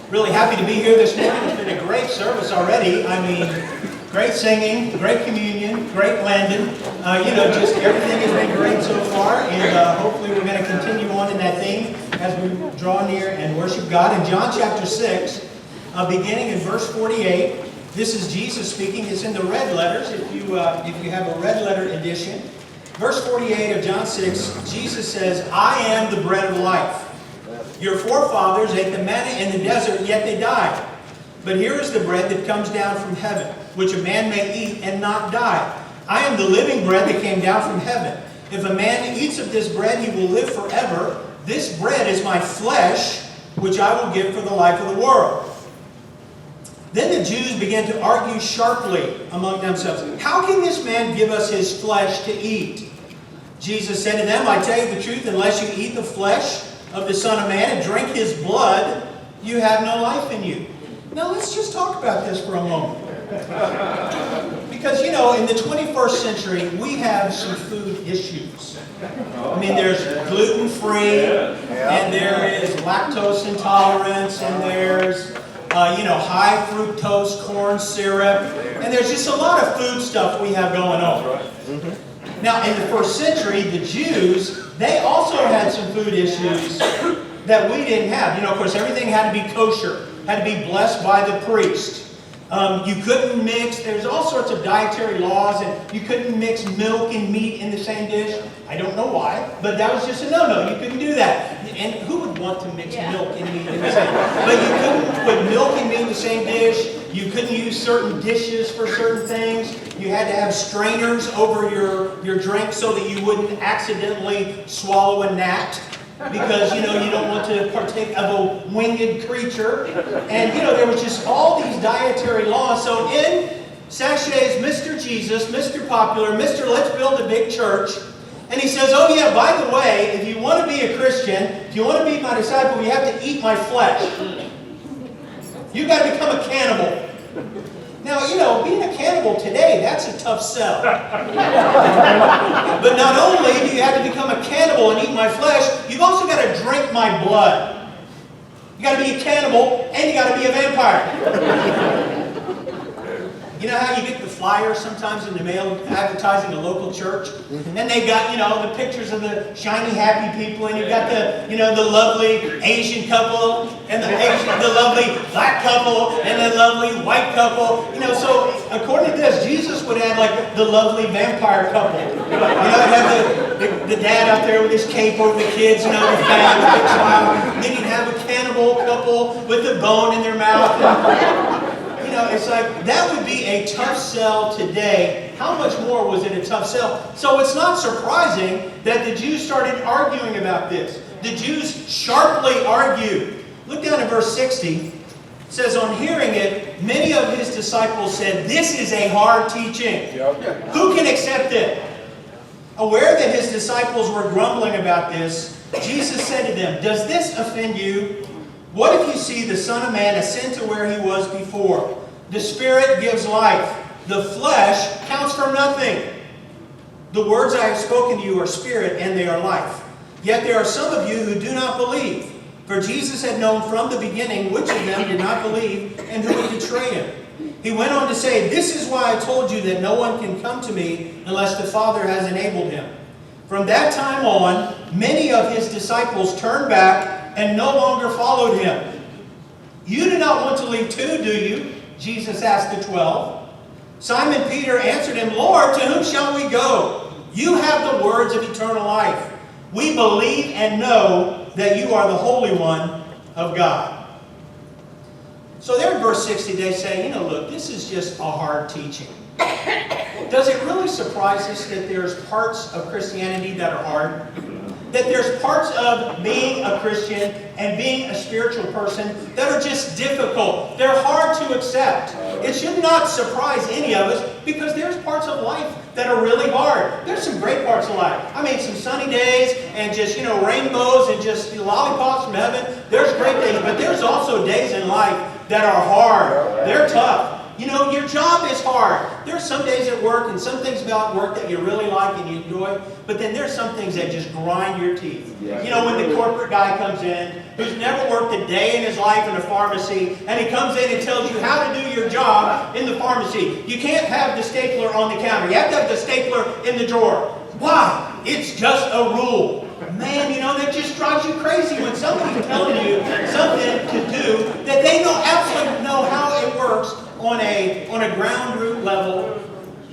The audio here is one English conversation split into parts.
Really happy to be here this morning. It's been a great service already. I mean, great singing, great communion, great landing. Just everything has been great so far, and hopefully we're going to continue on in that theme as we draw near and worship God. In John chapter 6, beginning in verse 48, this is Jesus speaking. It's in the red letters, if you have a red letter edition. Verse 48 of John 6, Jesus says, "I am the bread of life. Your forefathers ate the manna in the desert, yet they died. But here is the bread that comes down from heaven, which a man may eat and not die. I am the living bread that came down from heaven. If a man eats of this bread, he will live forever. This bread is my flesh, which I will give for the life of the world." Then the Jews began to argue sharply among themselves. "How can this man give us his flesh to eat?" Jesus said to them, "I tell you the truth, unless you eat the flesh of the Son of Man and drink his blood, you have no life in you." Now let's just talk about this for a moment. Because, in the 21st century, we have some food issues. I mean, there's gluten-free, and there is lactose intolerance, and there's, high fructose corn syrup, and there's just a lot of food stuff we have going on. Now, in the first century, the Jews, they also had some food issues that we didn't have. Of course, everything had to be kosher, had to be blessed by the priest. You couldn't mix, there's all sorts of dietary laws, and you couldn't mix milk and meat in the same dish. I don't know why, but that was just a no-no. You couldn't do that. And who would want to mix milk and meat in the same dish? But you couldn't put milk and meat in the same dish. You couldn't use certain dishes for certain things. You had to have strainers over your drink so that you wouldn't accidentally swallow a gnat. Because, you don't want to partake of a winged creature. And, there was just all these dietary laws. So in sachets Mr. Jesus, Mr. Popular, Mr. Let's build a big church. And he says, "Oh yeah, by the way, if you want to be a Christian, if you want to be my disciple, you have to eat my flesh. You've got to become a cannibal." Now, being a cannibal today, that's a tough sell. But not only do you have to become a cannibal and eat my flesh, you've also got to drink my blood. You got to be a cannibal and you got to be a vampire. You know how you get the flyers sometimes in the mail advertising a local church? And they got, the pictures of the shiny, happy people, and you got the lovely Asian couple, and the lovely black couple, and the lovely white couple. So according to this, Jesus would have like the lovely vampire couple. Have the dad out there with his cape over the kids, the fat, the big smile. And then you'd have a cannibal couple with a bone in their mouth. It's like, that would be a tough sell today. How much more was it a tough sell? So it's not surprising that the Jews started arguing about this. The Jews sharply argued. Look down at verse 60. It says, "On hearing it, many of his disciples said, 'This is a hard teaching. Who can accept it?' Aware that his disciples were grumbling about this, Jesus said to them, 'Does this offend you? What if you see the Son of Man ascend to where he was before? The Spirit gives life. The flesh counts for nothing. The words I have spoken to you are spirit and they are life. Yet there are some of you who do not believe.' For Jesus had known from the beginning which of them did not believe and who would betray him. He went on to say, 'This is why I told you that no one can come to me unless the Father has enabled him.' From that time on, many of his disciples turned back and no longer followed him. 'You do not want to leave too, do you?' Jesus asked the 12. Simon Peter answered him, 'Lord, to whom shall we go? You have the words of eternal life. We believe and know that you are the Holy One of God.'" So there in verse 60 they say, look, this is just a hard teaching. Does it really surprise us that there's parts of Christianity that are hard? That there's parts of being a Christian and being a spiritual person that are just difficult. They're hard to accept. It should not surprise any of us because there's parts of life that are really hard. There's some great parts of life. I mean, some sunny days and just, rainbows and just lollipops from heaven. There's great days, but there's also days in life that are hard. They're tough. You know, your job is hard. There's some days at work and some things about work that you really like and you enjoy, but then there's some things that just grind your teeth. Yeah. You know, when the corporate guy comes in, who's never worked a day in his life in a pharmacy, and he comes in and tells you how to do your job in the pharmacy. You can't have the stapler on the counter. You have to have the stapler in the drawer. Why? It's just a rule. Man, you know, that just drives you crazy when somebody's telling you something to do that they don't absolutely know how it works on a ground root level,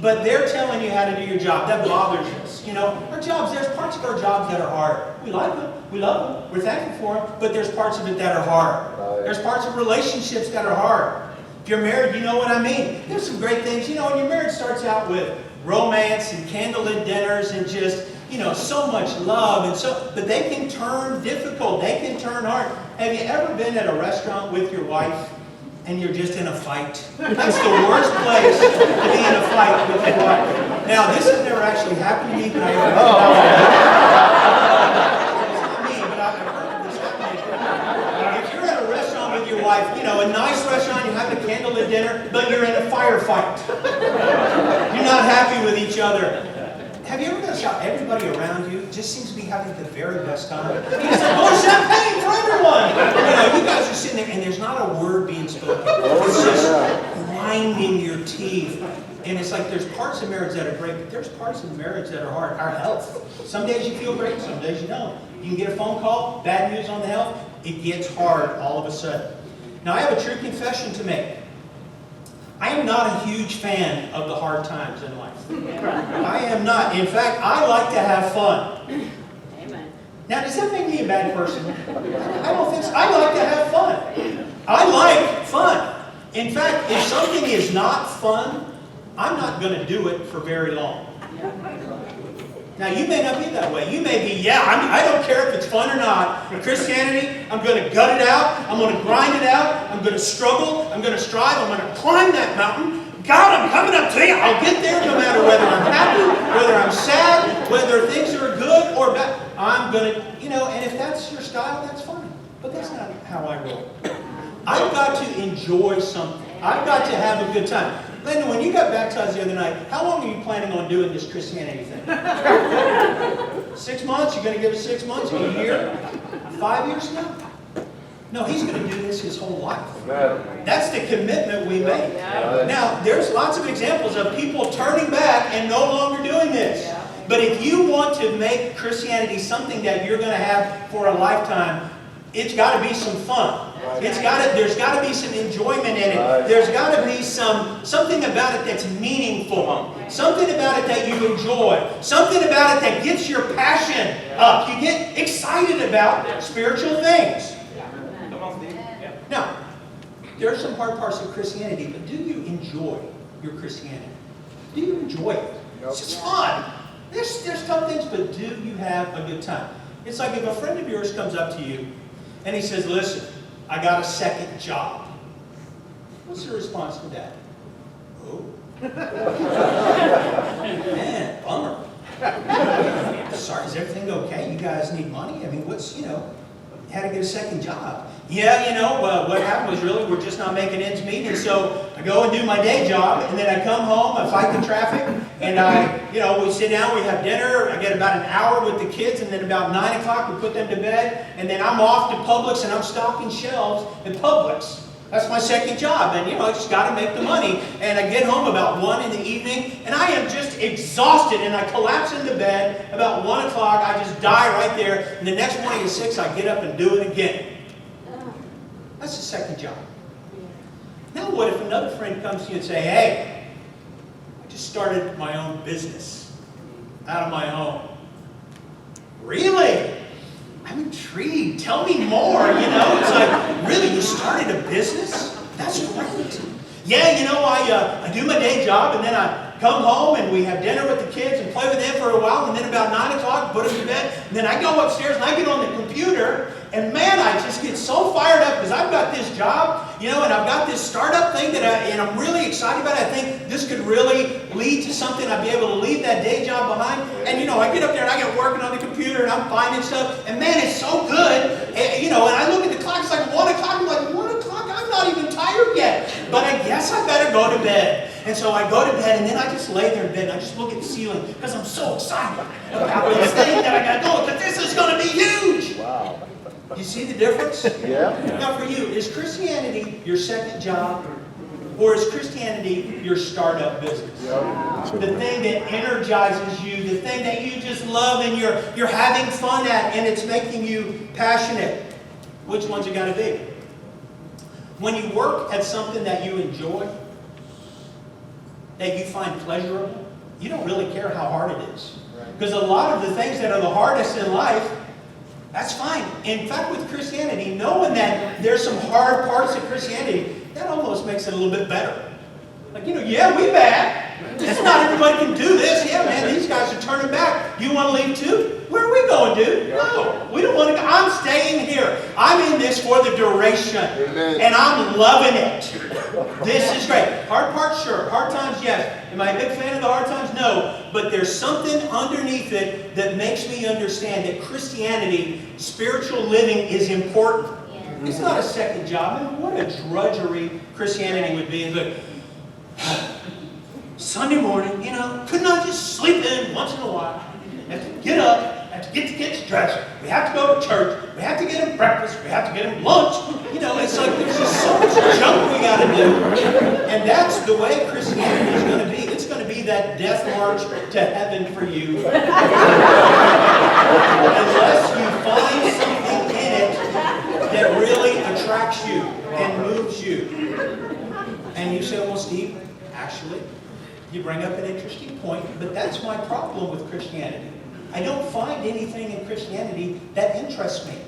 but they're telling you how to do your job. That bothers us. You know, our jobs, there's parts of our jobs that are hard. We like them, we love them, we're thankful for them, but there's parts of it that are hard. There's parts of relationships that are hard. If you're married, you know what I mean. There's some great things. You know, when your marriage starts out with romance and candlelit dinners and just, you know, so much love, and but they can turn difficult, they can turn hard. Have you ever been at a restaurant with your wife and you're just in a fight? That's the worst place to be in a fight with your wife. Now, this has never actually happened to me, but I've heard this happening. If you're at a restaurant with your wife, you know, a nice restaurant, you have a candlelit dinner, but you're in a firefight. You're not happy with each other. Have you ever noticed how everybody around you just seems to be having the very best time? You just like, more champagne for everyone! You know, you guys are sitting there and there's not a word being spoken. It's just grinding your teeth. And it's like there's parts of marriage that are great, but there's parts of marriage that are hard. Our health. Some days you feel great, some days you don't. You can get a phone call, bad news on the health, it gets hard all of a sudden. Now I have a true confession to make. I am not a huge fan of the hard times in life. I am not. In fact, I like to have fun. Amen. Now, does that make me a bad person? I don't think so. I like to have fun. I like fun. In fact, if something is not fun, I'm not going to do it for very long. Now, you may not be that way. You may be, I don't care if it's fun or not. In Christianity, I'm going to gut it out. I'm going to grind it out. I'm going to struggle. I'm going to strive. I'm going to climb that mountain. God, I'm coming up to you. I'll get there no matter whether I'm happy, whether I'm sad, whether things are good or bad. I'm going to, you know, and if that's your style, that's fine. But that's not how I roll. I've got to enjoy something. I've got to have a good time. Linda, when you got baptized the other night, how long are you planning on doing this Christianity thing? 6 months? You're going to give it 6 months? A year? 5 years now? No, he's going to do this his whole life. That's the commitment we make. Now, there's lots of examples of people turning back and no longer doing this. But if you want to make Christianity something that you're going to have for a lifetime, it's got to be some fun. There's got to be some enjoyment in it. There's got to be something about it that's meaningful. Something about it that you enjoy. Something about it that gets your passion up. You get excited about spiritual things. Now, there are some hard parts of Christianity, but do you enjoy your Christianity? Do you enjoy it? It's just fun. There's tough things, but do you have a good time? It's like if a friend of yours comes up to you and he says, listen, I got a second job. What's your response to that? Oh. Man, bummer. Sorry, is everything okay? You guys need money? I mean, had to get a second job. Yeah, what happened was really we're just not making ends meet, and so I go and do my day job, and then I come home, I fight the traffic, and we sit down, we have dinner, I get about an hour with the kids, and then about 9 o'clock we put them to bed, and then I'm off to Publix, and I'm stocking shelves at Publix. That's my second job, and I just got to make the money. And I get home about 1 in the evening, and I am just exhausted, and I collapse into bed about 1 o'clock. I just die right there, and the next morning at 6, I get up and do it again. That's the second job. Now what if another friend comes to you and say, hey, I just started my own business out of my home. Really? I'm intrigued. Tell me more, It's like, really, you started a business? That's great. Yeah, I do my day job, and then I come home, and we have dinner with the kids and play with them for a while, and then about 9 o'clock, put them to bed, and then I go upstairs, and I get on the computer, and man, I just get so fired up, because I've got this job, and I've got this startup thing and I'm really excited about it. I think this could really lead to something. I'd be able to leave that day job behind. And I get up there and I get working on the computer and I'm finding stuff. And man, it's so good. And I look at the clock, it's like 1 o'clock. I'm like, 1 o'clock? I'm not even tired yet. But I guess I better go to And so I go to bed, and then I just lay there in bed, and I just look at the ceiling, because I'm so excited about this thing that I got going, because this is going to be huge. Wow. You see the difference? Yeah. Now for you, is Christianity your second job? Or is Christianity your startup business? The thing that energizes you, the thing that you just love and you're having fun at, and it's making you passionate. Which one's it got to be? When you work at something that you enjoy, that you find pleasurable, you don't really care how hard it is. Because a lot of the things that are the hardest in life, that's fine. In fact, with Christianity, knowing that there's some hard parts of Christianity, that almost makes it a little bit better. Like, yeah, we bad. It's not everybody can do this. Yeah, man, these guys are turning back. You want to leave too? Where are we going, dude? No, we don't want to go. I'm staying here. I'm in this for the duration. Amen. And I'm loving it. This is great. Hard parts, sure. Hard times, yes. Am I a big fan of the hard times? No. But there's something underneath it that makes me understand that Christianity, spiritual living, is important. It's not a second job. I mean, what a drudgery Christianity would be. It's like, Sunday morning, couldn't I just sleep in once in a while? Have to get up, have to get the kids dressed. We have to go to church. We have to get them breakfast. We have to get them lunch. It's like there's just so much junk we got to do. And that's the way Christianity is going to be. It's going to be that death march to heaven for you. Unless you find something in it that really attracts you and moves you. And you say, well, Steve, actually, you bring up an interesting point, but that's my problem with Christianity. I don't find anything in Christianity that interests me.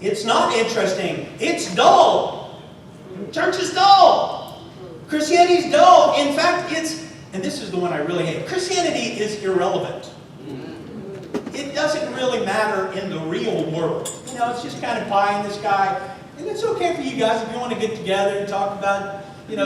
It's not interesting. It's dull. Church is dull. Christianity is dull. In fact, and this is the one I really hate, Christianity is irrelevant. It doesn't really matter in the real world. It's just kind of pie in the sky. And it's okay for you guys if you want to get together and talk about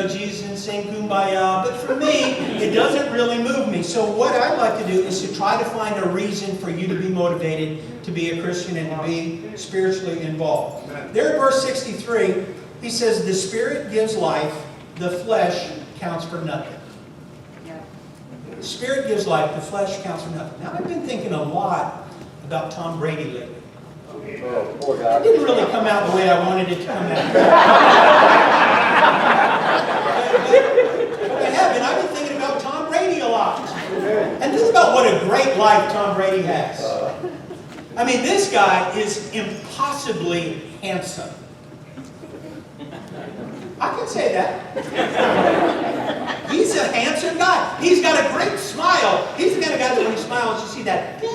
Jesus and sing Kumbaya. But for me, it doesn't really move me. So what I like to do is to try to find a reason for you to be motivated to be a Christian and to be spiritually involved. There in verse 63, he says, the Spirit gives life, the flesh counts for nothing. The Spirit gives life, the flesh counts for nothing. Now, I've been thinking a lot about Tom Brady lately. Oh, poor guy. It didn't really come out the way I wanted it to come out. I've been thinking about Tom Brady a lot. And think about what a great life Tom Brady has. I mean, this guy is impossibly handsome. I can say that. He's a handsome guy. He's got a great smile. He's the kind of guy that when he smiles, you see that. He's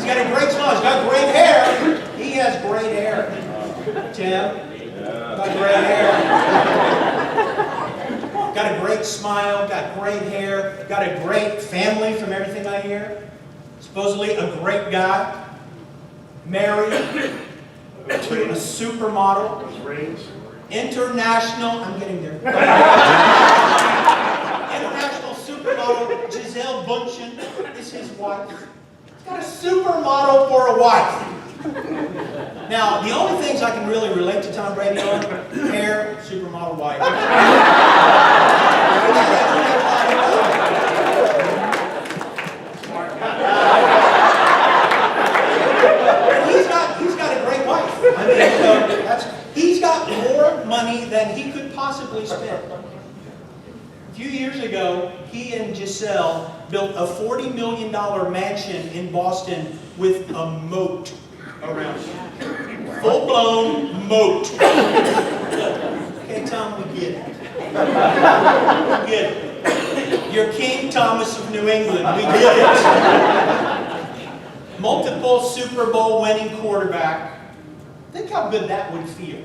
got a great smile. He's got great hair. He has great hair. Tim. Got great hair. Got a great smile, got great hair, got a great family from everything I hear. Supposedly a great guy. Married to a supermodel. International, I'm getting there. International supermodel Giselle Bundchen is his wife. He's got a supermodel for a wife. Now, the only things I can really relate to Tom Brady on, hair, supermodel wife. He's got a great wife. I mean, he's got more money than he could possibly spend. A few years ago, he and Giselle built a $40 million mansion in Boston with a moat around it. Full-blown moat. Okay, Tom, we get it. We get it. You're King Thomas of New England. We get it. Multiple Super Bowl winning quarterback. Think how good that would feel.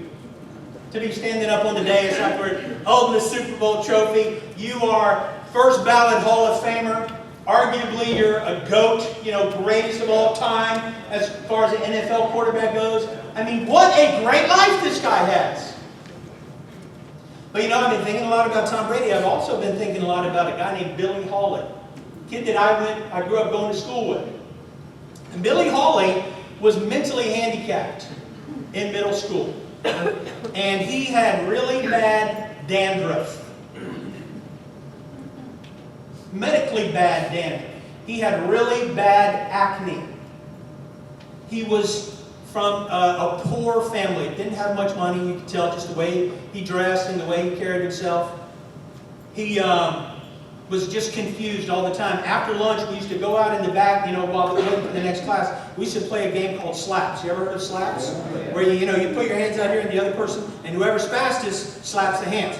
To be standing up on the dais after holding the Super Bowl trophy. You are first ballot Hall of Famer. Arguably, you're a GOAT, greatest of all time as far as the NFL quarterback goes. I mean, what a great life this guy has. But I've been thinking a lot about Tom Brady. I've also been thinking a lot about a guy named Billy Hawley, a kid that I grew up going to school with. And Billy Hawley was mentally handicapped in middle school. And he had really bad dandruff. Medically bad dandruff. He had really bad acne. He was from a poor family. Didn't have much money. You could tell just the way he dressed and the way he carried himself. He was just confused all the time. After lunch, we used to go out in the back, while we waited for the next class. We used to play a game called slaps. You ever heard of slaps? Where you put your hands out here and the other person, and whoever's fastest slaps the hands.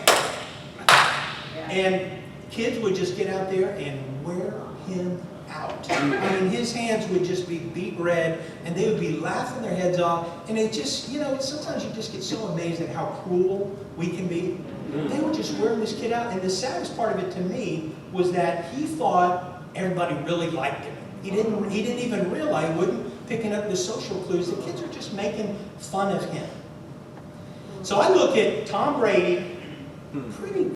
And kids would just get out there and wear him out. I mean, his hands would just be beet red, and they would be laughing their heads off. And it just, sometimes you just get so amazed at how cruel we can be. They were just wearing this kid out, and the saddest part of it to me was that he thought everybody really liked him. He didn't even realize, he wasn't picking up the social clues. The kids were just making fun of him. So I look at Tom Brady, pretty